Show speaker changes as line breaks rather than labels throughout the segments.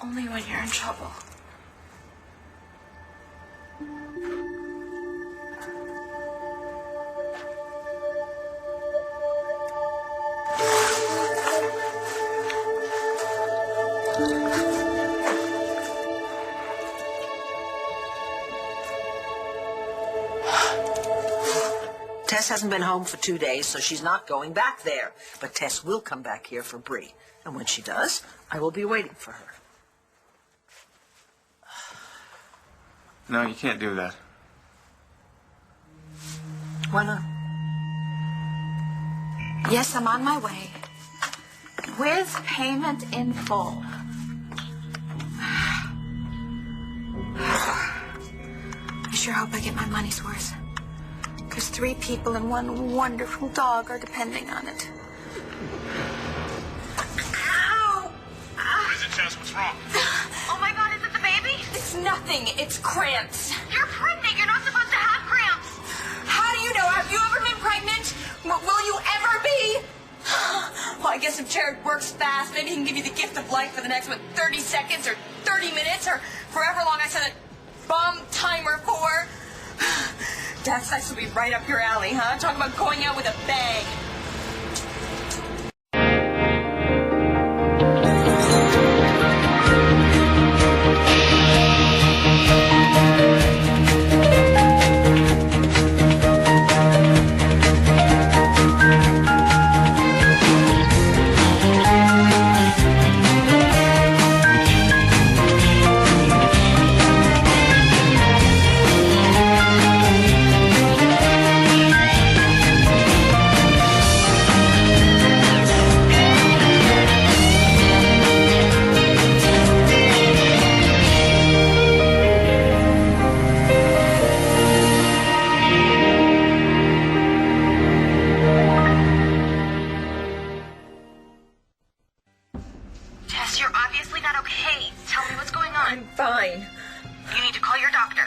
Only when you're in trouble.
Tess hasn't been home for 2 days, so she's not going back there. But Tess will come back here for Bree. And when she does, I will be waiting for her.
No, you can't do that.
Why not?
Yes, I'm on my way. With payment in full. I sure hope I get my money's worth. Because 3 people and 1 wonderful dog are depending on it. Ow!
What is it, Tess? What's wrong?
Oh my God, is it the baby? It's nothing. It's cramps. You're pregnant. You're not supposed to have cramps. How do you know? Have you ever been pregnant? Will you ever be? Well, I guess if Jared works fast, maybe he can give you the gift of life for the next, 30 seconds or 30 minutes or forever long I set a bomb timer for. Tess, this will be right up your alley, huh? Talk about going out with a bang. Tess, you're obviously not okay. Tell me what's going on. I'm fine. You need to call your doctor.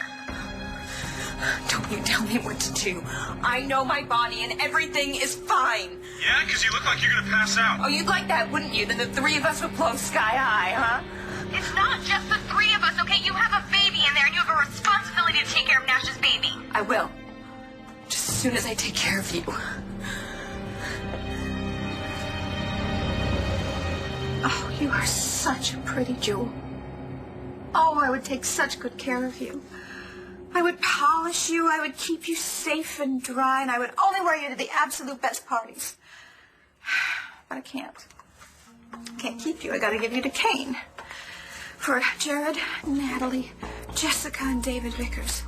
Don't you tell me what to do. I know my body and everything is fine.
Yeah, because you look like you're going to pass out.
Oh, you'd like that, wouldn't you? Then the 3 of us would blow sky high, huh? It's not just the 3 of us, okay? You have a baby in there and you have a responsibility to take care of Nash's baby. I will. Just as soon as I take care of you. Oh, you are such a pretty jewel. Oh, I would take such good care of you. I would polish you, I would keep you safe and dry, and I would only wear you to the absolute best parties. But I can't. I can't keep you. I gotta give you to Kane. For Jared, Natalie, Jessica, and David Vickers.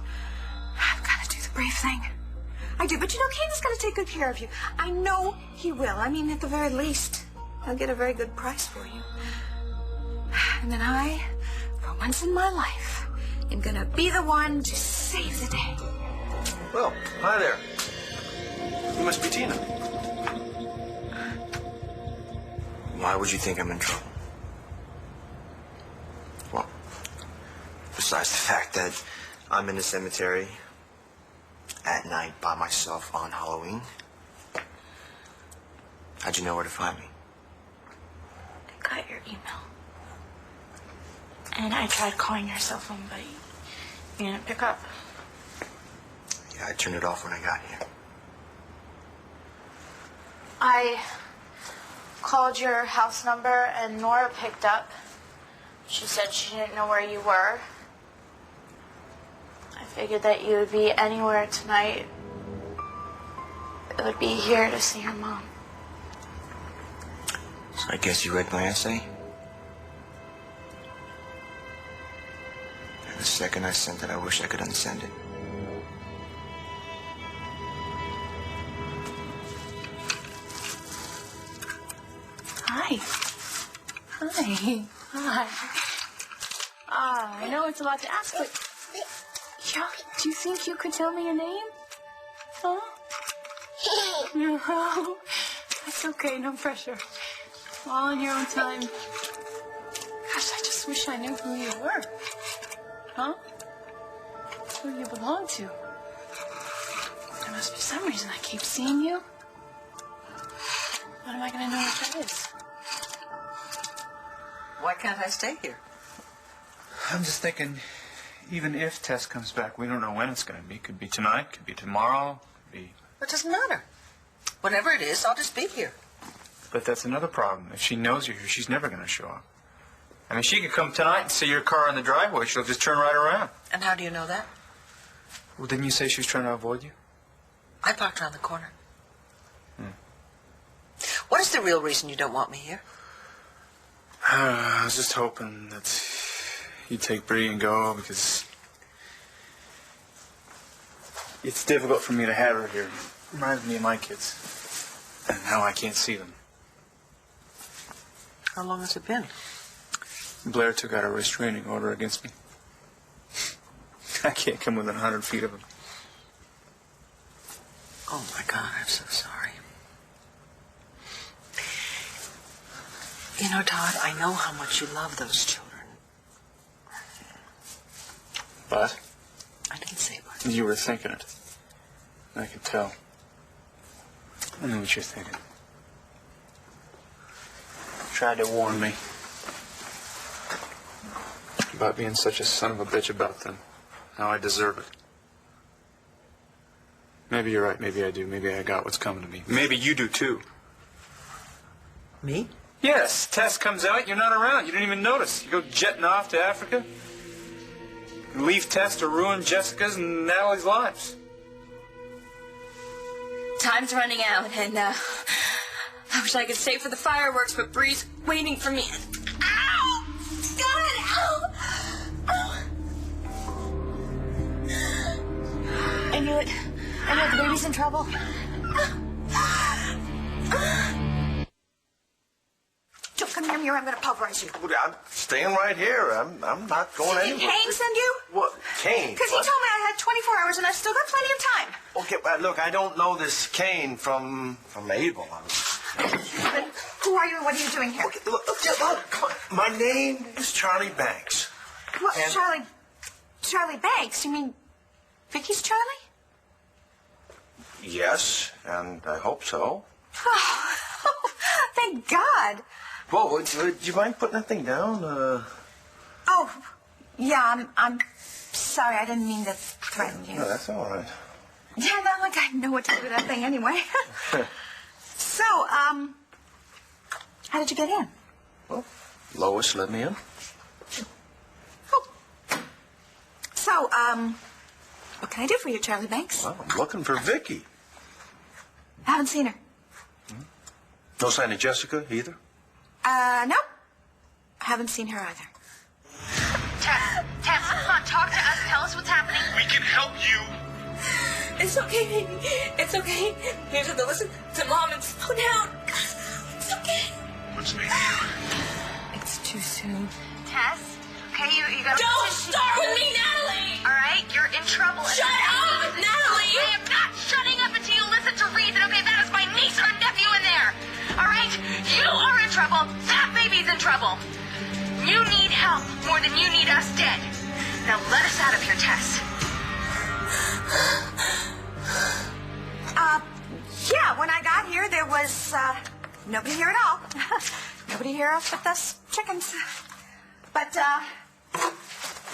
I've gotta do the brave thing. I do, but you know, Kane has gotta take good care of you. I know he will. I mean, at the very least, I'll get a very good price for you. And then I, for once in my life, am gonna be the one to save the day.
Well, hi there. You must be Tina. Why would you think I'm in trouble? Well, besides the fact that I'm in the cemetery at night by myself on Halloween, how'd you know where to find me?
I got your email. And I tried calling your cell phone, but you didn't pick up.
Yeah, I turned it off when I got here.
I called your house number and Nora picked up. She said she didn't know where you were. I figured that you would be anywhere tonight. It would be here to see your mom.
So I guess you read my essay? And the second I sent it, I wish I could unsend it.
Hi. Hi. Hi. I know it's a lot to ask, but yeah, do you think you could tell me your name? Huh? No. That's okay, no pressure. All in your own time. Gosh, I just wish I knew who you were. Huh? Who you belong to. There must be some reason I keep seeing you. What am I going to know what that is?
Why can't I stay here?
I'm just thinking, even if Tess comes back, we don't know when it's going to be. Could be tonight, could be tomorrow, could be...
It doesn't matter. Whenever it is, I'll just be here.
But that's another problem. If she knows you're here, she's never going to show up. I mean, she could come tonight and see your car in the driveway. She'll just turn right around.
And how do you know that?
Well, didn't you say she was trying to avoid you?
I parked around the corner. What is the real reason you don't want me here?
I was just hoping that you'd take Bree and go, because it's difficult for me to have her here. Reminds me of my kids. And now I can't see them.
How long has it been?
Blair took out a restraining order against me. I can't come within 100 feet of him.
Oh, my God, I'm so sorry. You know, Todd, I know how much you love those children.
But?
I didn't say but.
You were thinking it. I could tell. I know what you're thinking. You tried to warn me about being such a son of a bitch about them. Now I deserve it. Maybe you're right. Maybe I do. Maybe I got what's coming to me. Maybe you do, too.
Me?
Yes. Tess comes out. You're not around. You didn't even notice. You go jetting off to Africa. You leave Tess to ruin Jessica's and Natalie's lives.
Time's running out, and I wish I could stay for the fireworks, but Bree's waiting for me. Ow! God! Ow! Ow! I knew it. I know the baby's in trouble. Joe, come here, Mira. I'm going to pulverize you.
I'm staying right here. I'm not going
Did
anywhere.
Kane send you?
What? Kane?
Because he told me I had 24 hours, and I've still got plenty of time.
Okay, look, I don't know this Kane from Abel.
But who are you and what are you doing here?
Okay, look, come on. My name is Charlie Banks.
What,
And-
Charlie Banks? You mean Vicky's Charlie?
Yes, and I hope so.
Oh, thank God.
Whoa, do you mind putting that thing down?
Oh, yeah, I'm sorry. I didn't mean to threaten you.
No, that's all right.
Yeah, not like I know what to do with that thing anyway. So, how did you get in?
Well, Lois let me in.
Oh. So, what can I do for you, Charlie Banks?
Well, I'm looking for Vicky.
I haven't seen her.
No sign of Jessica either?
No. I haven't seen her either.
Tess, come on, talk to us. Tell us what's happening.
We can help you.
It's okay, baby. It's okay. You just have to listen to Mom and slow down. It's okay.
What's me?
It's too soon.
Tess, okay, you gotta...
Don't start with me, Natalie!
All right, you're in trouble.
Shut up, Natalie!
I am not shutting up until you listen to reason, okay? That is my niece or nephew in there. All right? You are in trouble. That baby's in trouble. You need help more than you need us dead. Now let us out of here, Tess.
Yeah, when I got here, there was, nobody here at all. Nobody here but us chickens. But,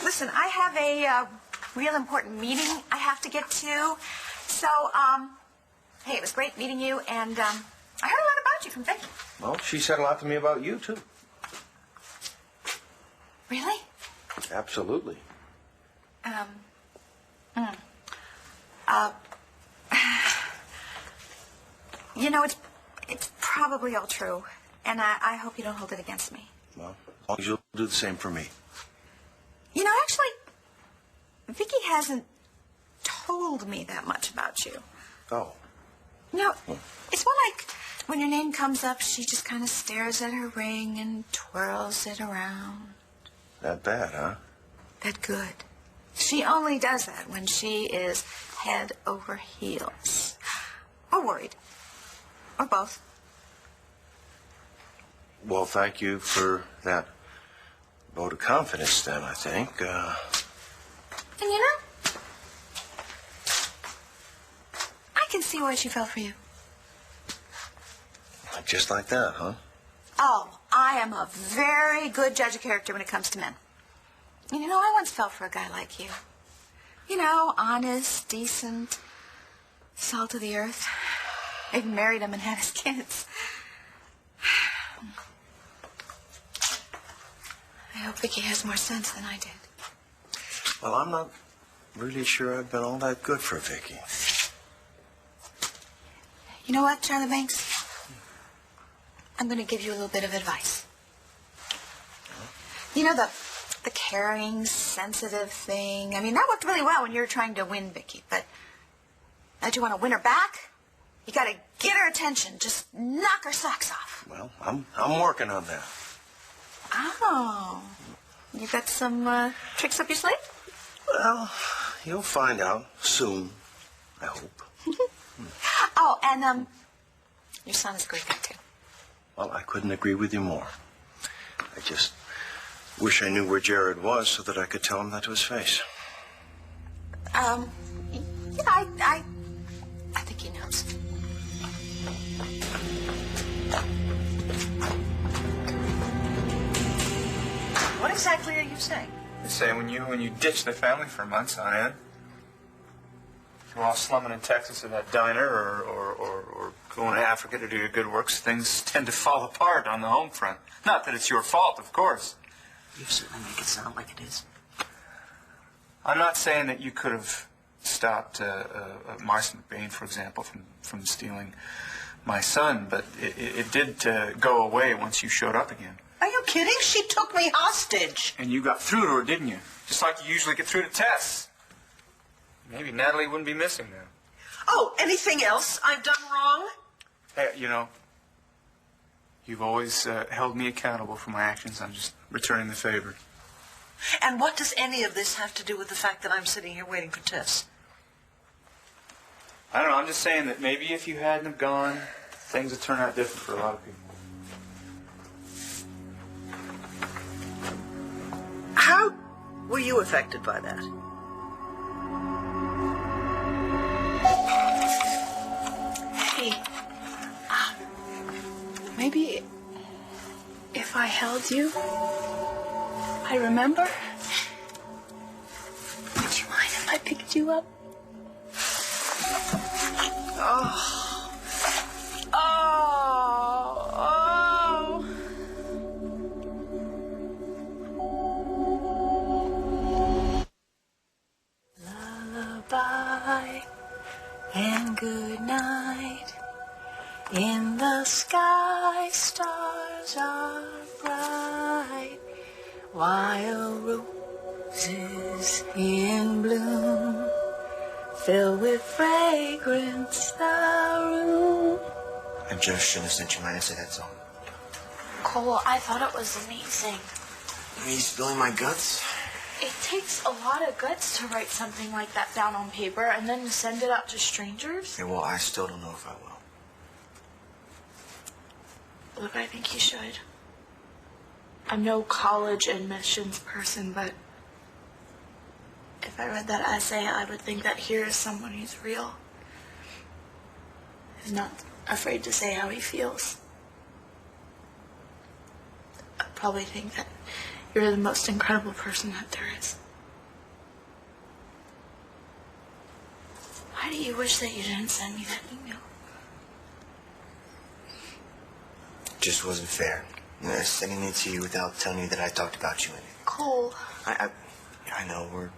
listen, I have a, real important meeting I have to get to. So, hey, it was great meeting you, and, I heard a lot about you from Vicky.
Well, she said a lot to me about you, too.
Really?
Absolutely.
You know, it's probably all true, and I hope you don't hold it against me.
Well, as long as you'll do the same for me.
You know, actually, Vicky hasn't told me that much about you.
Oh.
You know, it's more like when your name comes up, she just kind of stares at her ring and twirls it around.
That bad, huh?
That good. She only does that when she is head over heels. Or worried. Or both.
Well, thank you for that vote of confidence, then, I think.
And you know, I can see why she fell for you.
Just like that, huh?
Oh, I am a very good judge of character when it comes to men. You know, I once fell for a guy like you. You know, honest, decent, salt of the earth. I even married him and had his kids. I hope Vicky has more sense than I did.
Well, I'm not really sure I've been all that good for Vicky.
You know what, Charlie Banks? I'm going to give you a little bit of advice. You know, the caring, sensitive thing. I mean, that worked really well when you were trying to win Vicky, but now do you want to win her back? You got to get her attention. Just knock her socks off.
Well, I'm working on that.
Oh. You got some tricks up your sleeve?
Well, you'll find out soon, I hope.
Oh, and your son is a great guy, too.
Well, I couldn't agree with you more. I just wish I knew where Jared was so that I could tell him that to his face.
Yeah, I think he knows.
What exactly are you saying?
I say when you ditch the family for months on end, you're all slumming in Texas at that diner or going to Africa to do your good works, things tend to fall apart on the home front. Not that it's your fault, of course.
You certainly make it sound like it is.
I'm not saying that you could have stopped Marcy McBain, for example, from stealing my son, but it did go away once you showed up again.
Are you kidding? She took me hostage.
And you got through to her, didn't you? Just like you usually get through to Tess. Maybe Natalie wouldn't be missing now.
Oh, anything else I've done wrong?
Hey, you know, you've always held me accountable for my actions. I'm just returning the favor.
And what does any of this have to do with the fact that I'm sitting here waiting for Tess?
I don't know. I'm just saying that maybe if you hadn't have gone, things would turn out different for a lot of people.
How were you affected by that?
Hey, maybe if I held you, I remember. Would you mind if I picked you up? Oh. Lullaby and good night. In the sky, stars are bright. Wild roses in bloom, filled with fragrance the room.
I just shouldn't have sent you mine to say that song.
Cole, I thought it was amazing.
Me spilling my guts?
It takes a lot of guts to write something like that down on paper and then send it out to strangers.
Yeah, well, I still don't know if I will.
Look, I think you should. I'm no college admissions person, but if I read that essay, I would think that here is someone who's real. Who's not afraid to say how he feels. I'd probably think that you're the most incredible person that there is. Why do you wish that you didn't send me that email?
Just wasn't fair. You know, sending it to you without telling you that I talked about you in it.
Cole.
I know we're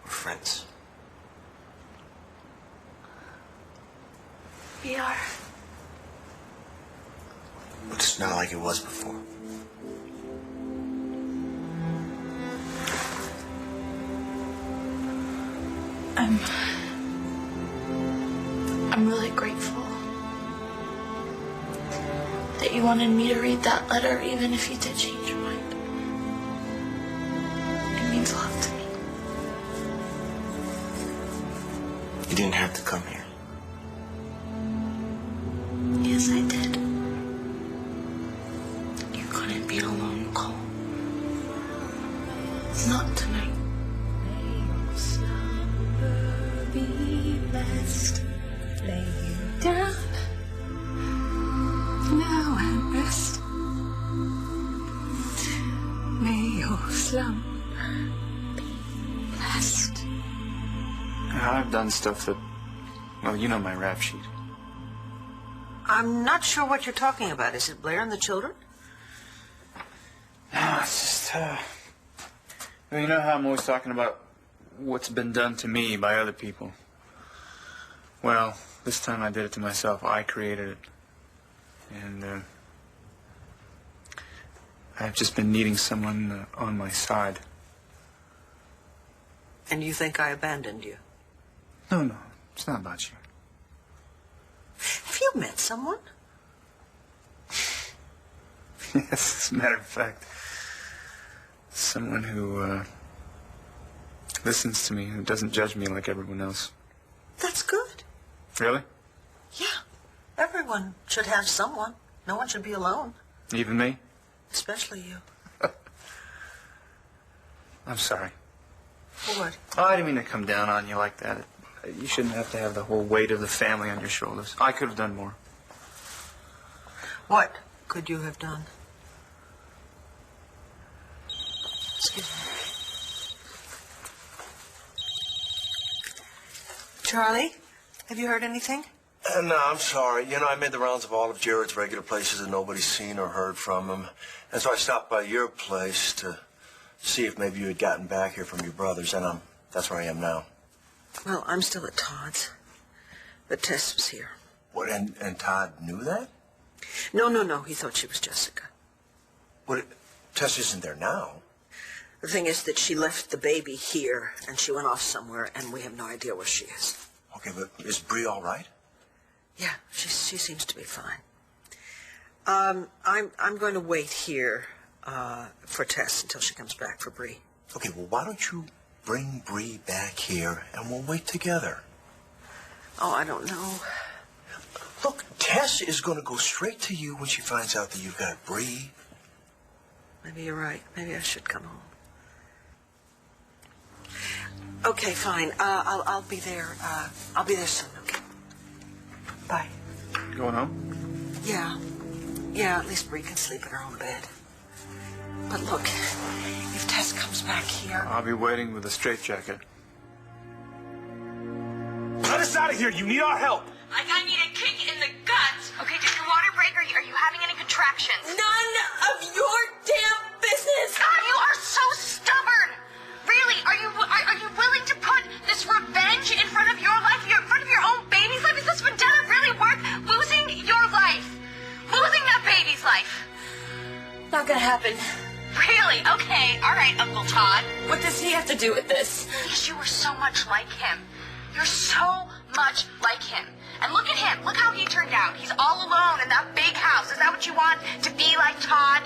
friends.
We are.
But it's not like it was before.
I'm really grateful that you wanted me to read that letter, even if you did change your mind. It means a lot to me.
You didn't have to come here.
Yes, I did. You couldn't be alone, Cole. Not tonight. Be blessed. Lay you down now and rest. May your slumber Blessed.
I've done stuff that, well, you know my rap sheet.
I'm not sure what you're talking about. Is it Blair and the children?
No, it's just, well, you know how I'm always talking about what's been done to me by other people? Well, this time I did it to myself. I created it. And, I've just been needing someone on my side.
And you think I abandoned you?
No, it's not about you.
Have you met someone?
Yes, as a matter of fact. Someone who, listens to me, who doesn't judge me like everyone else.
That's good.
Really?
Yeah. Everyone should have someone. No one should be alone.
Even me?
Especially you.
I'm sorry.
For what?
Oh, I didn't mean to come down on you like that. You shouldn't have to have the whole weight of the family on your shoulders. I could have done more.
What could you have done? Excuse me. Charlie, have you heard anything?
No, I'm sorry. You know, I made the rounds of all of Jared's regular places and nobody's seen or heard from him. And so I stopped by your place to see if maybe you had gotten back here from your brothers, and that's where I am now.
Well, I'm still at Todd's. But Tess was here.
What, and Todd knew that?
No, he thought she was Jessica.
What, Tess isn't there now.
The thing is that she left the baby here, and she went off somewhere, and we have no idea where she is.
Okay, but is Bree all right?
Yeah, she seems to be fine. I'm going to wait here for Tess until she comes back for Bree.
Okay, well, why don't you bring Bree back here, and we'll wait together?
Oh, I don't know.
Look, Tess is going to go straight to you when she finds out that you've got Bree.
Maybe you're right. Maybe I should come home. Okay, fine. I'll be there. I'll be there soon. Okay. Bye.
Going home?
Yeah, at least Bree can sleep in her own bed. But look, if Tess comes back here...
I'll be waiting with a straitjacket.
Let us out of here. You need our help.
Like I need a kick in the guts. Okay, did your water break? Are you having any contractions?
None of your damn business!
God, you are so stubborn! Really, are you willing to put this revenge in front of your life, in front of your own baby's life? Is this vendetta really worth losing your life? Losing that baby's life?
Not gonna happen.
Really? Okay, all right, Uncle Todd.
What does he have to do with this?
Because you were so much like him. You're so much like him. And look at him. Look how he turned out. He's all alone in that big house. Is that what you want? To be like Todd?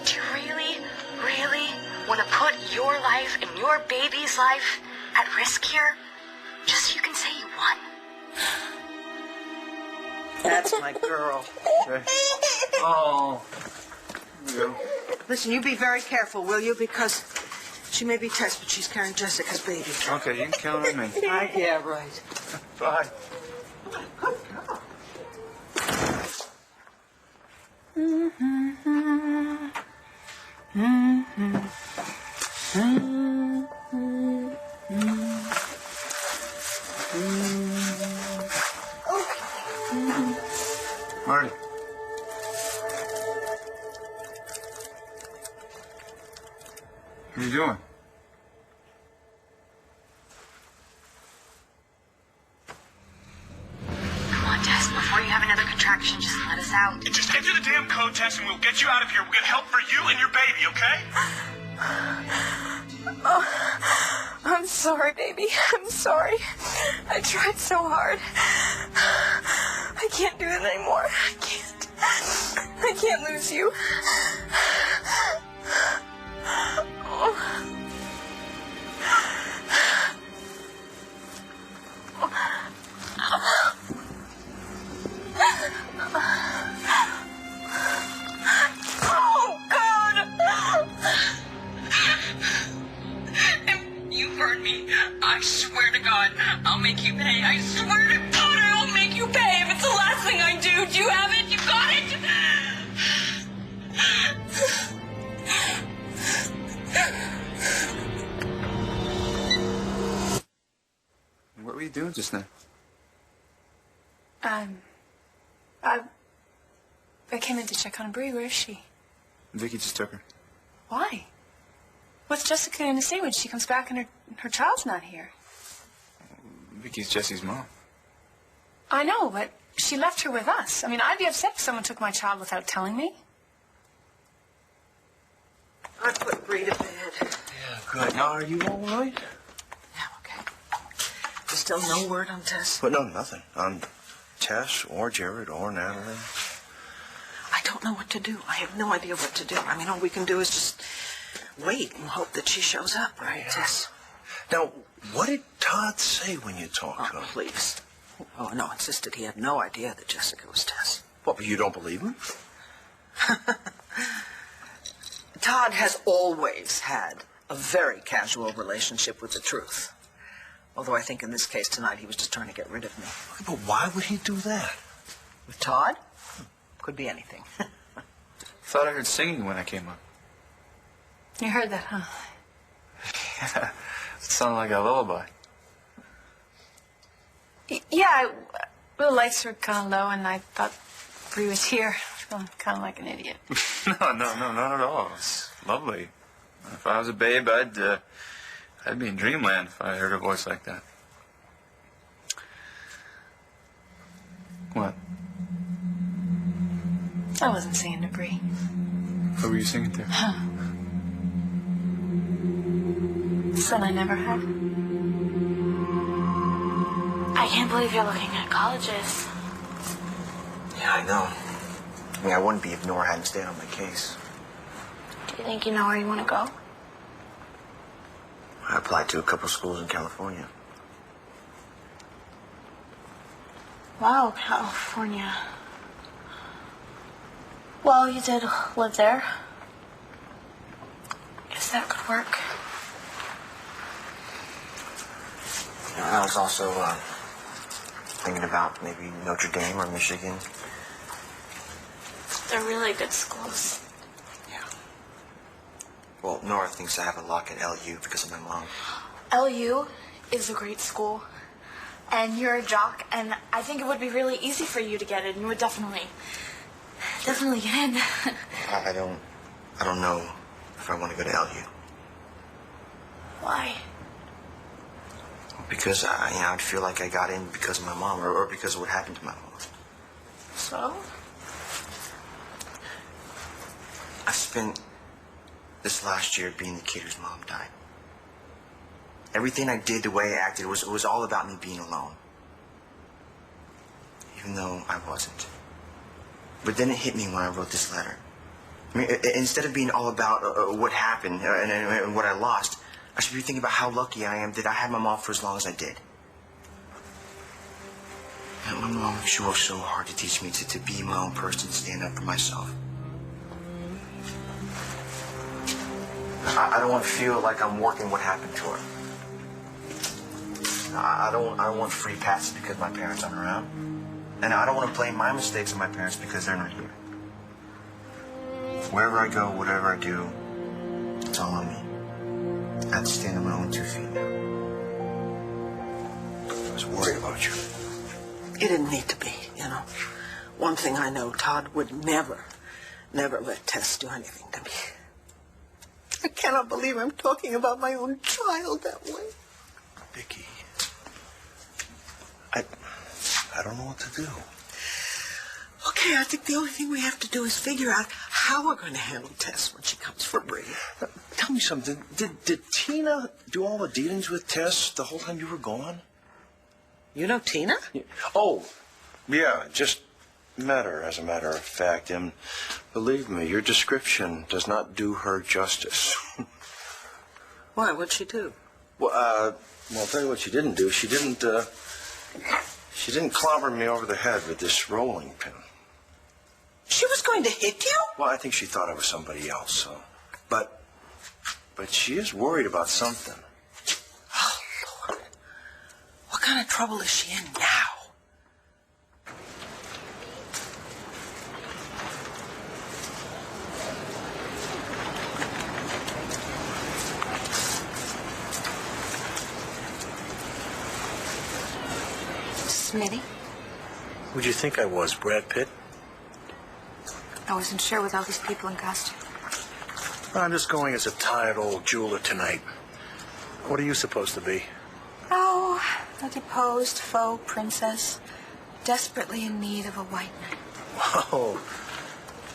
Do you really want to put your life and your baby's life at risk here? Just so you can say you won?
That's my girl.
Okay. Oh. There you go.
Listen, you be very careful, will you? Because she may be Tess, but she's carrying Jessica's baby.
Okay, you can count on me.
Yeah, right.
Bye. Marty. What are you doing?
Come on, Tess, before you have another contraction, just let us out.
Just enter the damn code, Tess, and we'll get you out of here. We'll get help for you and your baby, okay?
Oh, I'm sorry, baby. I'm sorry. I tried so hard. I can't do it anymore. I can't lose you. Oh, God!
If you hurt me, I swear to God, I'll make you pay. I swear to God, I will make you pay. If it's the last thing I do, do you have it? You got it?
are you doing just now?
I came in to check on Bree. Where is she?
Vicky just took her.
Why? What's Jessica going to say when she comes back and her child's not here?
Vicky's Jesse's mom.
I know, but she left her with us. I mean, I'd be upset if someone took my child without telling me.
I put Bree to bed.
Yeah, good. Now, are you all right?
Yeah, okay. There's still no word on Tess?
But no, nothing. On Tess or Jared or Natalie.
I don't know what to do. I have no idea what to do. I mean, all we can do is just wait and hope that she shows up, right,
Yeah.
Tess?
Now, what did Todd say when you talked to him?
Please. Oh, no, insisted he had no idea that Jessica was Tess.
What, but you don't believe him?
Todd has always had a very casual relationship with the truth. Although I think in this case tonight he was just trying to get rid of me.
But why would he do that?
With Todd? Could be anything.
Thought I heard singing when I came up.
You heard that, huh?
Yeah, it sounded like a lullaby.
Yeah, the lights were kind of low, and I thought Bree was here. Feeling kind of like an idiot.
No, not at all. It's lovely. If I was a babe, I'd be in dreamland if I heard a voice like that. What?
I wasn't singing to Bree.
Who were you singing to?
The son I never had.
I can't believe you're looking at colleges.
Yeah, I know. I mean, I wouldn't be if Nora hadn't stayed on my case.
Do you think you know where you want to go?
I applied to a couple schools in California.
Wow, California. Well, you did live there. Guess that could work.
You know, I was also thinking about maybe Notre Dame or Michigan.
They're really good schools.
Yeah. Well, Nora thinks I have a lock at LU because of my mom.
LU is a great school. And you're a jock, and I think it would be really easy for you to get in. You would definitely get in.
I don't know if I want to go to LU.
Why?
Because I'd feel like I got in because of my mom, or because of what happened to my mom.
So?
I spent this last year being the kid whose mom died. Everything I did, the way I acted, it was all about me being alone. Even though I wasn't. But then it hit me when I wrote this letter. I mean, instead of being all about what happened and what I lost, I should be thinking about how lucky I am that I had my mom for as long as I did. And my mom, she worked so hard to teach me to be my own person, stand up for myself. I don't want to feel like I'm working what happened to her. I don't want free passes because my parents aren't around. And I don't want to blame my mistakes on my parents because they're not here. Wherever I go, whatever I do, it's all on me. I have to stand on my own 2 feet now. I was worried about you.
It didn't need to be, you know. One thing I know, Todd would never let Tess do anything to me. I cannot believe I'm talking about my own child that way.
Vicky, I don't know what to do.
Okay, I think the only thing we have to do is figure out how we're going to handle Tess when she comes for Bree.
Tell me something. Did Tina do all the dealings with Tess the whole time you were gone?
You know Tina?
Oh, yeah, just met her, as a matter of fact. And believe me, your description does not do her justice.
Why? What'd she do?
Well, I'll tell you what she didn't do. She didn't clobber me over the head with this rolling pin.
She was going to hit you?
Well, I think she thought I was somebody else, so. But she is worried about something.
Oh, Lord. What kind of trouble is she in now?
Smitty?
Who'd you think I was, Brad Pitt?
I wasn't sure with all these people in costume.
I'm just going as a tired old jeweler tonight. What are you supposed to be?
Oh, a deposed faux princess, desperately in need of a white knight.
Whoa.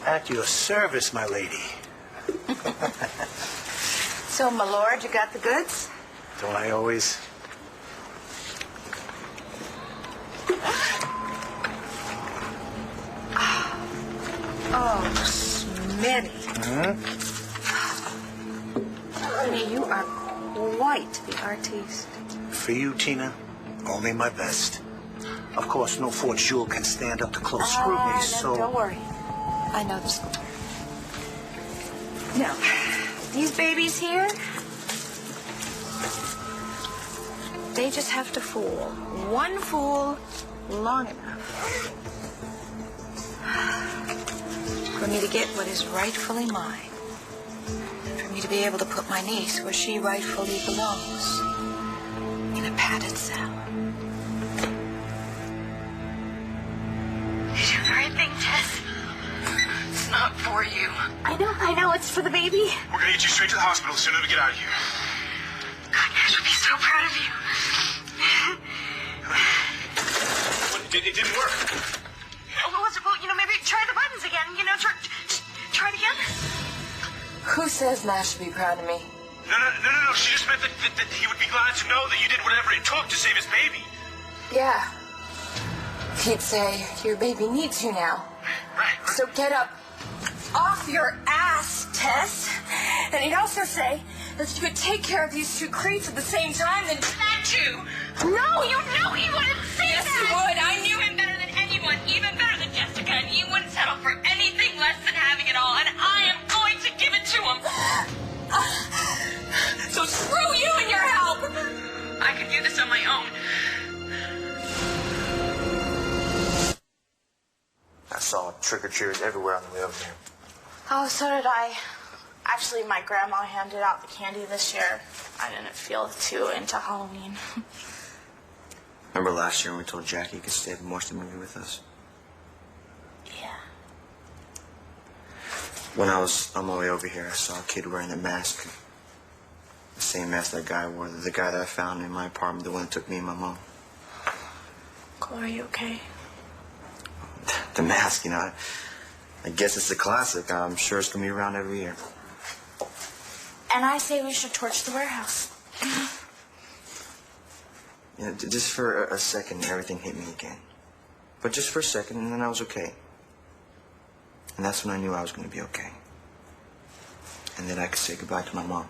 At your service, my lady.
So, my lord, you got the goods?
Don't I always?
Oh, Smitty. Honey, you are quite the artiste.
For you, Tina, only my best. Of course, no forged jewel can stand up to close scrutiny, so...
Don't worry. I know the score. Now, these babies here, they just have to fool. One fool long enough for me to get what is rightfully mine. For me to be able to put my niece where she rightfully belongs. In a padded cell.
You do the right thing, Tess. It's not for you.
I know, it's for the baby.
We're gonna get you straight to the hospital as soon as we get out of here.
God, Ash would be so proud of you.
It didn't work.
Well, maybe try the buttons again. Try it again.
Who says Nash should be proud of me?
No. She just meant that he would be glad to know that you did whatever it took to save his baby.
Yeah. He'd say, your baby needs you now.
Right.
So get up off your ass, Tess. And he'd also say that if you would take care of these two creeps at the same time, then
That too. No, you know he wouldn't say
yes,
that.
he would. I knew
him better than anyone, even better than Jessica, and he wouldn't settle for anything less than having it all, and I am going to give it to him.
So screw you and your help.
I can do this on my own.
I saw trick-or-treaters everywhere on the way over here.
Oh, so did I. Actually, my grandma handed out the candy this year. I didn't feel too into Halloween.
Remember last year when we told Jackie he could stay and watch the movie with us?
Yeah.
When I was on my way over here, I saw a kid wearing a mask. The same mask that guy wore. The guy that I found in my apartment, the one that took me and my mom.
Cole, are you okay?
The mask, I guess it's a classic. I'm sure it's going to be around every year.
And I say we should torch the warehouse.
Just for a second, everything hit me again. But just for a second, and then I was okay. And that's when I knew I was going to be okay. And then I could say goodbye to my mom.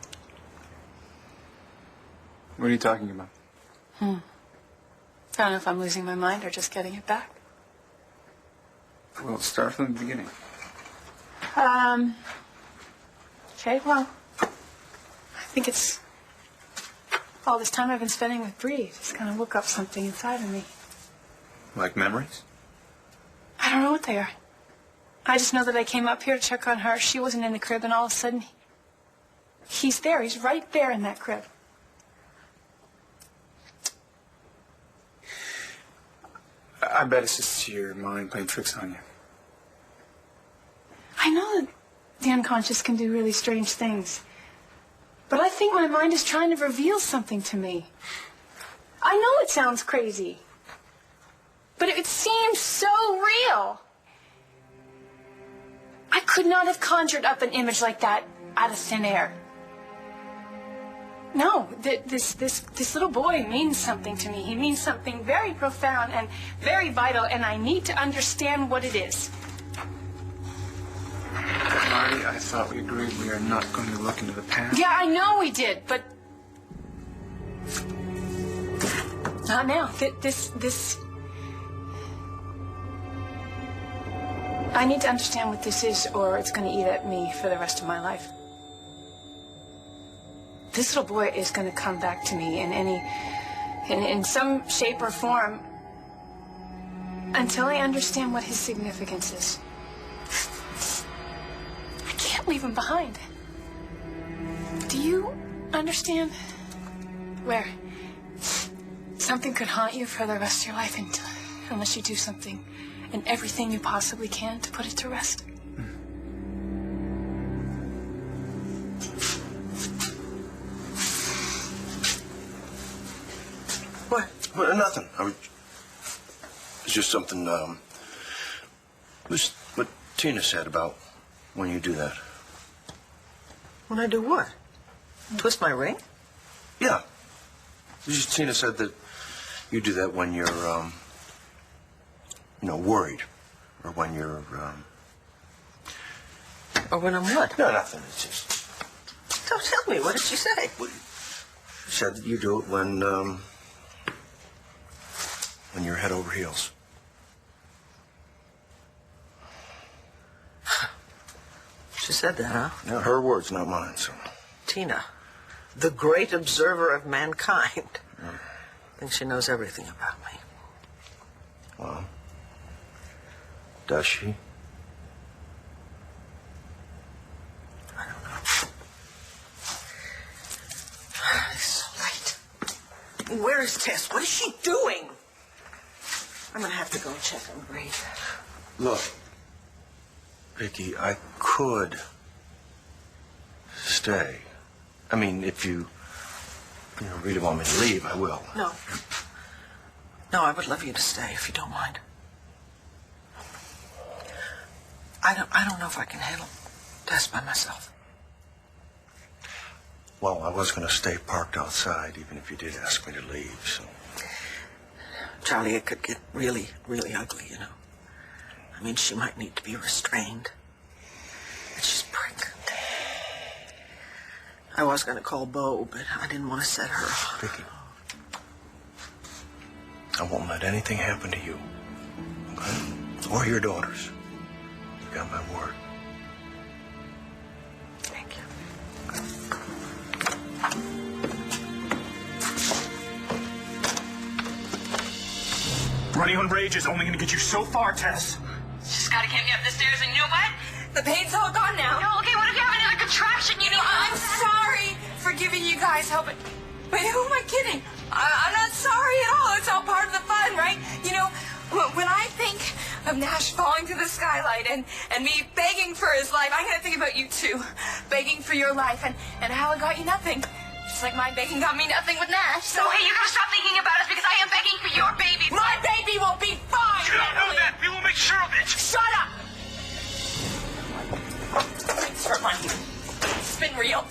What are you talking about?
I don't know if I'm losing my mind or just getting it back.
Well, start from the beginning.
Okay, well, I think it's all this time I've been spending with Bree. Just kind of woke up something inside of me.
Like memories?
I don't know what they are. I just know that I came up here to check on her. She wasn't in the crib, and all of a sudden, he's there. He's right there in that crib.
I bet it's just your mind playing tricks on you.
I know that the unconscious can do really strange things. But I think my mind is trying to reveal something to me. I know it sounds crazy. But it seems so real. I could not have conjured up an image like that out of thin air. No, this little boy means something to me. He means something very profound and very vital, and I need to understand what it is.
Marty, I thought we agreed we are not going to look into the past.
Yeah, I know we did, but not now. This. I need to understand what this is, or it's going to eat at me for the rest of my life. This little boy is going to come back to me in some shape or form until I understand what his significance is. I can't leave him behind. Do you understand? Where something could haunt you for the rest of your life unless you do something and everything you possibly can to put it to rest.
What? Well, nothing. It's just something, just what Tina said about when you do that.
When I do what? Twist my ring?
Yeah. Tina said that you do that when you're, worried. Or when you're,
Or when I'm what?
No, nothing. It's just...
Don't tell me. What did she say?
She said that you do it when you're head over heels.
She said that, huh?
Yeah, her words, not mine, so...
Tina, the great observer of mankind. I think she knows everything about me.
Well, does she?
I don't know. It's so late. Where is Tess? What is she doing? I'm gonna have to go and check on Bree.
Look, Vicky, I could stay. I mean, if you really want me to leave, I will.
No. No, I would love you to stay, if you don't mind. I don't know if I can handle Tess by myself.
Well, I was going to stay parked outside, even if you did ask me to leave, so...
Charlie, it could get really, really ugly, you know. I mean, she might need to be restrained. And she's pregnant. I was going to call Bo, but I didn't want to set her off.
Vicky, I won't let anything happen to you, okay? Or your daughters. You got my word.
Thank you.
Running on rage is only going to get you so far, Tess.
Just gotta get me up the stairs, and you know what?
The pain's all gone now.
No, okay, what if you have another contraction? You know,
I'm sorry for giving you guys hell, but who am I kidding? I'm not sorry at all. It's all part of the fun, right? You know, when I think of Nash falling through the skylight and me begging for his life, I'm gonna think about you too. Begging for your life and how it got you nothing. Just like my begging got me nothing with Nash.
So, hey, you gotta stop thinking about us because I am begging for your baby.
My baby will be fine!
You don't know that. We will make sure of it.
Shut up! Thanks for money. It's been real.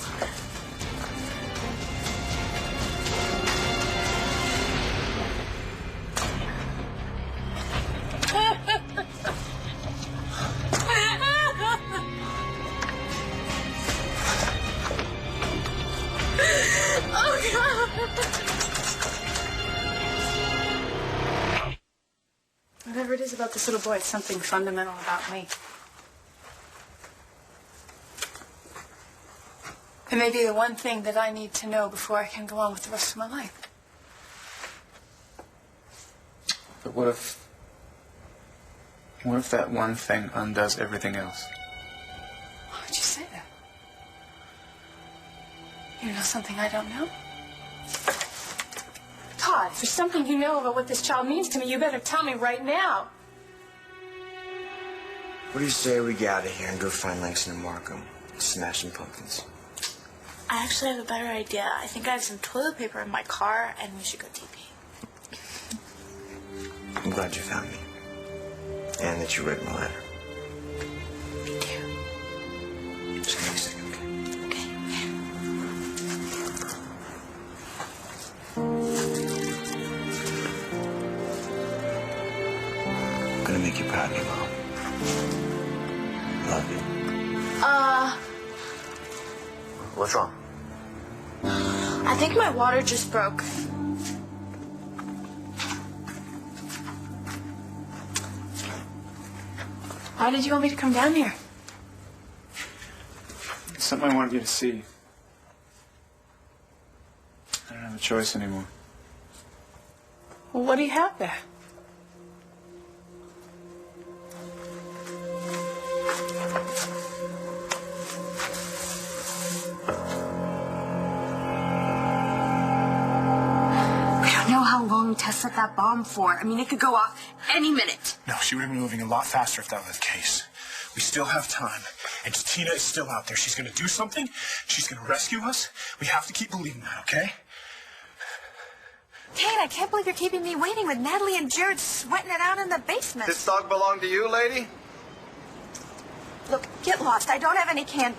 Oh, God.
Whatever it is about this little boy, it's something fundamental about me. It may be the one thing that I need to know before I can go on with the rest of my life.
But what if that one thing undoes everything else?
Why would you say that? You know something I don't know? Todd, if there's something you know about what this child means to me, you better tell me right now.
What do you say we get out of here and go find Langston and Markham? Smash some pumpkins.
I actually have a better idea. I think I have some toilet paper in my car, and we should go TP.
I'm glad you found me. And that you read my letter.
Me too.
Just give me a second, okay? I'm gonna make you proud of me, Mom. Love you. What's wrong?
I think my water just broke.
Why did you want me to come down here?
It's something I wanted you to see. I don't have a choice anymore.
Well, what do you have there?
We don't know how long
long Tess set that bomb for. I mean, it could go off any minute.
No, she would have been moving a lot faster if that was the case. We still have time, and Tina is still out there. She's going to do something. She's going to rescue us. We have to keep believing that, okay?
Kate, I can't believe you're keeping me waiting with Natalie and Jared sweating it out in the basement.
This dog belong to you, lady?
Look, get lost. I don't have any candy.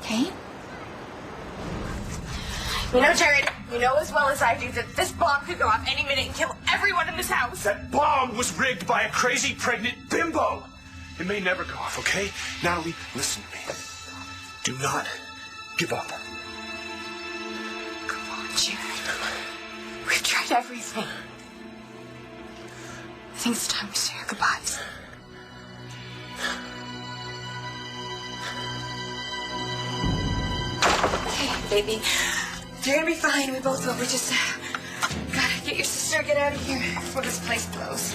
Kate?
You know, Jared, you know as well as I do that this bomb could go off any minute and kill everyone in this house.
That bomb was rigged by a crazy pregnant bimbo. It may never go off, okay? Natalie, listen to me. Do not give up.
Come on, Jared. We've tried everything. I think it's time we say our goodbyes. Okay, baby. You're gonna be fine. We both will. We just gotta get your sister, get out of here before this place blows.